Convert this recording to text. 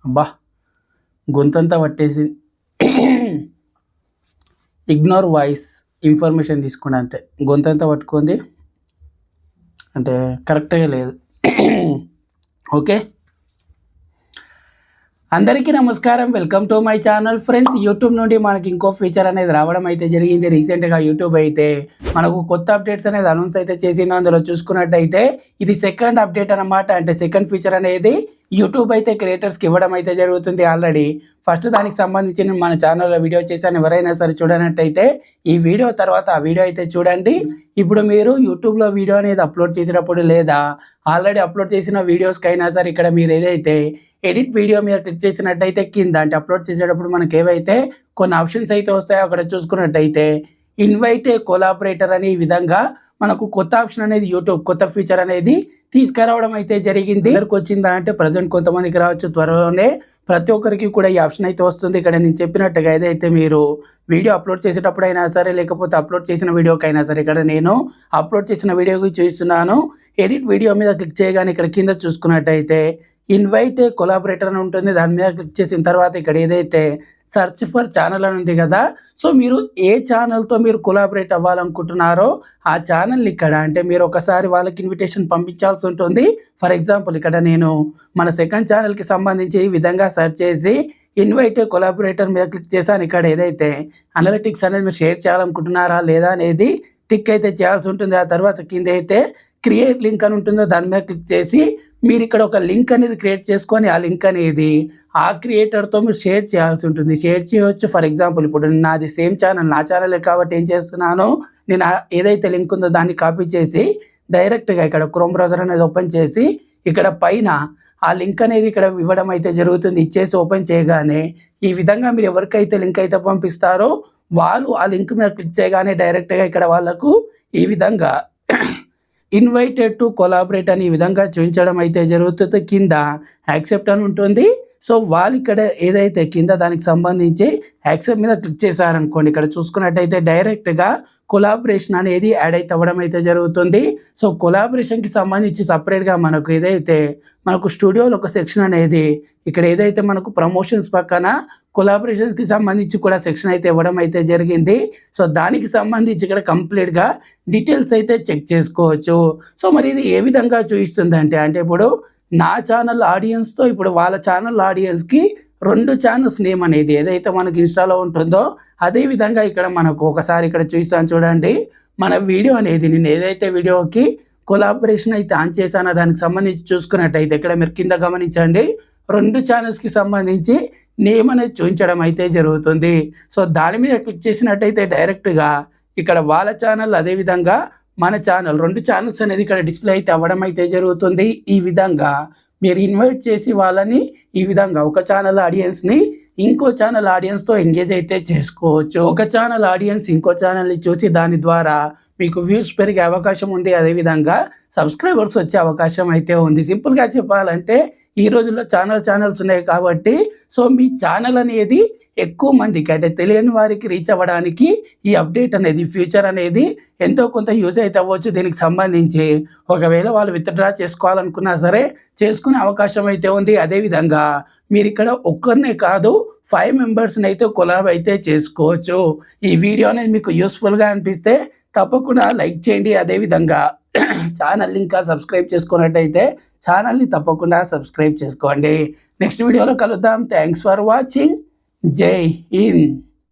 అబ్బా గొంతంతా పట్టేసి ignore voice information తీసుకుని అంతే. గొంతంతా పట్టుకుంది అంటే కరెక్ట్గా లేదు. ఓకే, అందరికీ నమస్కారం. Welcome to my channel friends. YouTube నుండి మనకి ఇంకో ఫీచర్ అనేది రావడం అయితే జరిగింది. రీసెంట్గా యూట్యూబ్ అయితే మనకు కొత్త అప్డేట్స్ అనేది అనౌన్స్ అయితే చేసింది. అందులో చూసుకున్నట్టయితే ఇది సెకండ్ అప్డేట్ అన్నమాట. అంటే సెకండ్ ఫీచర్ అనేది యూట్యూబ్ అయితే క్రియేటర్స్కి ఇవ్వడం అయితే జరుగుతుంది. ఆల్రెడీ ఫస్ట్ దానికి సంబంధించి నేను మన ఛానల్లో వీడియో చేశాను. ఎవరైనా సరే చూడనట్టయితే ఈ వీడియో తర్వాత ఆ వీడియో అయితే చూడండి. ఇప్పుడు మీరు యూట్యూబ్లో వీడియో అనేది అప్లోడ్ చేసేటప్పుడు లేదా ఆల్రెడీ అప్లోడ్ చేసిన వీడియోస్కి అయినా సరే ఇక్కడ మీరు ఏదైతే ఎడిట్ వీడియో మీద క్లిక్ చేసినట్టయితే కింద అంటే అప్లోడ్ చేసేటప్పుడు మనకి ఏవైతే కొన్ని ఆప్షన్స్ అయితే వస్తాయో అక్కడ చూసుకున్నట్టయితే ఇన్వైట్ ఏ కొలాబరేటర్ అనే ఈ విధంగా మనకు కొత్త ఆప్షన్ అనేది యూట్యూబ్ కొత్త ఫీచర్ అనేది తీసుకురావడం అయితే జరిగింది. ఎవరికి వచ్చిందా అంటే ప్రజెంట్ కొంతమందికి రావచ్చు, త్వరలోనే ప్రతి ఒక్కరికి కూడా ఈ ఆప్షన్ అయితే వస్తుంది. ఇక్కడ నేను చెప్పినట్టుగా ఏదైతే మీరు వీడియో అప్లోడ్ చేసేటప్పుడు అయినా సరే లేకపోతే అప్లోడ్ చేసిన వీడియోకైనా సరే ఇక్కడ నేను అప్లోడ్ చేసిన వీడియోకి చూస్తున్నాను. ఎడిట్ వీడియో మీద క్లిక్ చేయగానే ఇక్కడ కింద చూసుకున్నట్టయితే ఇన్వైట్ ఏ కొలాబరేటర్ అని ఉంటుంది. దాని మీద క్లిక్ చేసిన తర్వాత ఇక్కడ ఏదైతే సెర్చ్ ఫర్ ఛానల్ అని ఉంది కదా, సో మీరు ఏ ఛానల్తో మీరు కొలాబరేట్ అవ్వాలనుకుంటున్నారో ఆ ఛానల్ ఇక్కడ అంటే మీరు ఒకసారి వాళ్ళకి ఇన్విటేషన్ పంపించాల్సి ఉంటుంది. ఫర్ ఎగ్జాంపుల్ ఇక్కడ నేను మన సెకండ్ ఛానల్కి సంబంధించి ఈ విధంగా సెర్చ్ చేసి ఇన్వైట్ ఏ కొలాబరేటర్ మీద క్లిక్ చేశాను. ఇక్కడ ఏదైతే అనలిటిక్స్ అనేది మీరు షేర్ చేయాలనుకుంటున్నారా లేదా అనేది టిక్ అయితే చేయాల్సి ఉంటుంది. ఆ తర్వాత కింద అయితే క్రియేట్ లింక్ అని ఉంటుందో దాని మీద క్లిక్ చేసి మీరు ఇక్కడ ఒక లింక్ అనేది క్రియేట్ చేసుకొని ఆ లింక్ అనేది ఆ క్రియేటర్తో మీరు షేర్ చేయాల్సి ఉంటుంది. షేర్ చేయవచ్చు. ఫర్ ఎగ్జాంపుల్ ఇప్పుడు నాది సేమ్ ఛానల్, నా ఛానలే కాబట్టి ఏం చేస్తున్నాను, నేను ఏదైతే లింక్ ఉందో దాన్ని కాపీ చేసి డైరెక్ట్గా ఇక్కడ క్రోమ్ బ్రౌజర్ అనేది ఓపెన్ చేసి ఇక్కడ పైన ఆ లింక్ అనేది ఇక్కడ ఇవ్వడం అయితే జరుగుతుంది. ఇచ్చేసి ఓపెన్ చేయగానే ఈ విధంగా మీరు ఎవరికైతే లింక్ అయితే పంపిస్తారో వాళ్ళు ఆ లింక్ మీద క్లిక్ చేయగానే డైరెక్ట్గా ఇక్కడ వాళ్ళకు ఈ విధంగా ఇన్వైటెడ్ టు కొలాబరేట్ అని ఈ విధంగా చూపించడం అయితే జరుగుతుంది. కింద యాక్సెప్ట్ అని ఉంటుంది. సో వాళ్ళు ఇక్కడ ఏదైతే కింద దానికి సంబంధించి యాక్సెప్ట్ మీద క్లిక్ చేశారనుకోండి, ఇక్కడ చూసుకున్నట్టయితే డైరెక్ట్గా కొలాబరేషన్ అనేది యాడ్ అయితే అవ్వడం అయితే జరుగుతుంది. సో కొలాబరేషన్కి సంబంధించి సపరేట్గా మనకు ఏదైతే మనకు స్టూడియోలో ఒక సెక్షన్ అనేది ఇక్కడ ఏదైతే మనకు ప్రమోషన్స్ పక్కన కొలాబరేషన్స్కి సంబంధించి కూడా సెక్షన్ అయితే ఇవ్వడం అయితే జరిగింది. సో దానికి సంబంధించి ఇక్కడ కంప్లీట్గా డీటెయిల్స్ అయితే చెక్ చేసుకోవచ్చు. సో మరి ఇది ఏ విధంగా చూపిస్తుంది అంటే ఇప్పుడు నా ఛానల్ ఆడియన్స్తో ఇప్పుడు వాళ్ళ ఛానల్ ఆడియన్స్కి రెండు ఛానల్స్ నేమ్ అనేది ఏదైతే మనకి ఇన్స్టాలో ఉంటుందో అదే విధంగా ఇక్కడ మనకు ఒకసారి ఇక్కడ చూస్తాను చూడండి. మన వీడియో అనేది నేను ఏదైతే వీడియోకి కొలాబరేషన్ అయితే ఆన్ చేశానో దానికి సంబంధించి చూసుకున్నట్టయితే ఇక్కడ మీరు కింద గమనించండి రెండు ఛానల్స్కి సంబంధించి నేమ్ అనేది చూపించడం అయితే జరుగుతుంది. సో దాని మీద క్లిక్ చేసినట్టయితే డైరెక్ట్గా ఇక్కడ వాళ్ళ ఛానల్ అదేవిధంగా మన ఛానల్ రెండు ఛానల్స్ అనేది ఇక్కడ డిస్ప్లే అయితే అవ్వడం అయితే జరుగుతుంది. ఈ విధంగా మీరు ఇన్వైట్ చేసి వాళ్ళని ఈ విధంగా ఒక ఛానల్ ఆడియన్స్ని ఇంకో ఛానల్ ఆడియన్స్తో ఎంగేజ్ అయితే చేసుకోవచ్చు. ఒక ఛానల్ ఆడియన్స్ ఇంకో ఛానల్ని చూసి దాని ద్వారా మీకు వ్యూస్ పెరిగే అవకాశం ఉంది, అదేవిధంగా సబ్స్క్రైబర్స్ వచ్చే అవకాశం అయితే ఉంది. సింపుల్గా చెప్పాలంటే ఈ రోజుల్లో ఛానల్స్ ఉన్నాయి కాబట్టి సో మీ ఛానల్ అనేది ఎక్కువ మందికి అంటే తెలియని వారికి రీచ్ అవ్వడానికి ఈ అప్డేట్ అనేది ఫ్యూచర్ అనేది ఎంతో కొంత యూజ్ అయితే అవ్వచ్చు. దీనికి సంబంధించి ఒకవేళ వాళ్ళు విత్డ్రా చేసుకోవాలనుకున్నా సరే చేసుకునే అవకాశం అయితే ఉంది. అదేవిధంగా మీరు ఇక్కడ ఒక్కరినే కాదు 5 మెంబర్స్ని అయితే కొలాబ్ అయితే చేసుకోవచ్చు. ఈ వీడియో అనేది మీకు యూస్ఫుల్గా అనిపిస్తే తప్పకుండా లైక్ చేయండి. అదేవిధంగా ఛానల్ ఇంకా సబ్స్క్రైబ్ చేసుకున్నట్టయితే ఛానల్ని తప్పకుండా సబ్స్క్రైబ్ చేసుకోండి. నెక్స్ట్ వీడియోలో కలుద్దాం. Thanks for watching. జై హింద్.